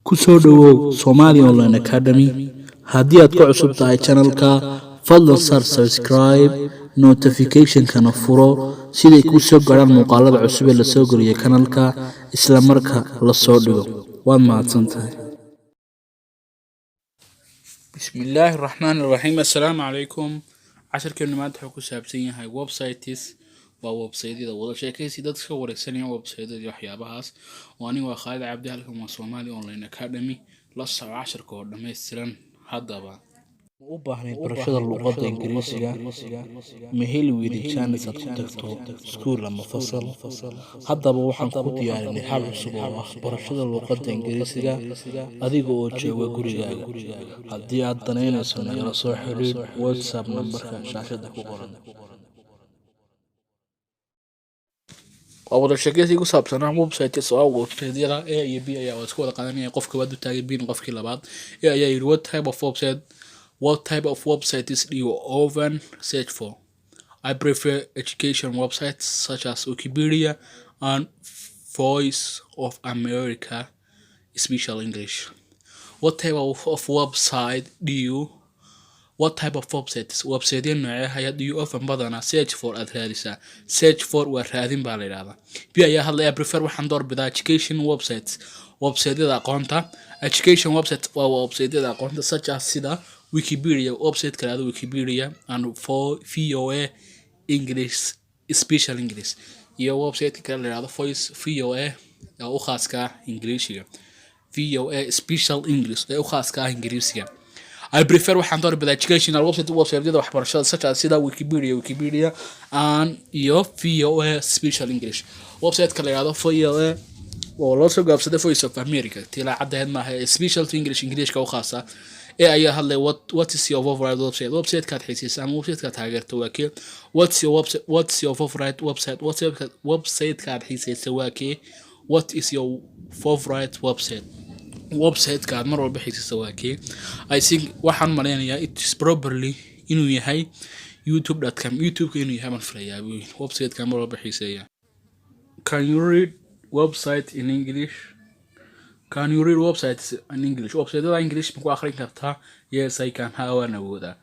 ku soo dhawow Somali Online Academy haddii aad ku cusub tahay channelka fadlan sar subscribe notification kana furo siday ku soo gaaraan muuqaalada cusub ee la soo geliyo channelka isla marka la soo dhigo waad mahadsantahay bismillaahir rahmaanir rahiim assalaamu calaykum casharkeenu maanta wuxuu ku saabsan yahay websites waa website-yada wada sheekaysi dadka ka wareegsanaya website-yada waxyaabahaas oo anigu waa Khalid Cabdi halkan waa Somali Online Academy la socod casharka oo dhameystiran haddaba u baahnay barashada luqadda Ingiriisiga ma heli weydii chance aad ku tagto school ama fasal haddaba waxaan ku diyaarinay hab cusub oo ah barashada luqadda Ingiriisiga adiga oo jooga gurigaaga haddii aad danaynayso nagala soo xiriir WhatsApp numberka shaashada ku qoran wada sheekaysi ku saabsan website soo website-yada A iyo B ayaa isku wada qaadanaya qofka wada taagay B qofkii labaad ayaa yiri what type of websites do you often search for? I prefer education websites such as Wikipedia and Voice of America, Special English. What type of website do you do you often badana search for at raadisa search for waa raadin baa la yiraahdaa bi ayaa hadlaya prefer waxaan doorbidaa education website-yada aqoonta education website waa website-yada aqoonta such as sida Wikipedia website kale Wikipedia and for VOA English Special English iyo website kale la yiraahdo Voice VOA oo u khaaska Ingiriisiga VOA Special English oo u khaaska Ingiriisiga I prefer waxaan doorbidaa educational website-yada waxbarashada such as sida Wikipedia and iyo VOA Special English website kale la yiraahdo VOA oo loo soo gaabsaday Voice of America tila cadeed maaha Special English ka u khaasa ayaa hadlay what is your favorite website ka xiisaysan website ka taageerto waa kee what's your favorite website ka xiisaysan waa kee what is your favorite website ka mar walba xiisaysan waa kee I think waxaan maleynayaa it is probably inuu yahay youtube.com inuu yahay man filayaa website ka mar walba xiisaya can you read website in English Can you read websites in English? Website-yada English ma ku akhrin kartaa? Yes, I can. Waan awoodaa.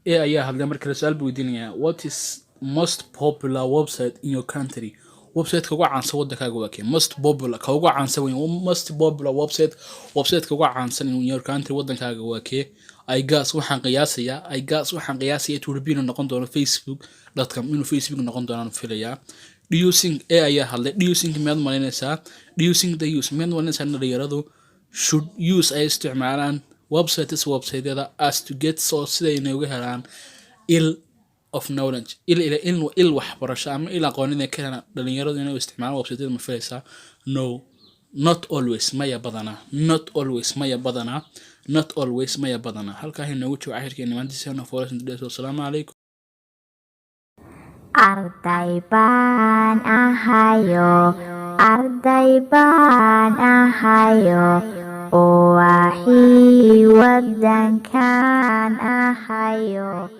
Ayaa hadlay markii la su'aal weydiinaya what is most popular website in your country? Website ka ugu caansan wadankaaga waa kee? Most popular website ka ugu caansan in your country wadankaaga waa kee? I guess waxaan qiyaasaya it will be noqon doono facebook.com inuu Facebook noqon doono filayaa Do you think ayaa hadlay do you think mid malaynaysaa do you think the use mid malaynaysaa dhalinyaradu should use ay isticmaalaan website-yada as to get so sida inay uga helaan of knowledge il waxbarasho ama il aqoon inay ka helaan dhalinyaradu inay isticmaalaan website-yada ma filaysaa no not always maya badana halkaa inoogu joogo cashirkeena maanta assalaamu calaykum Arday baan ahayo oo waxii wadankan ahayo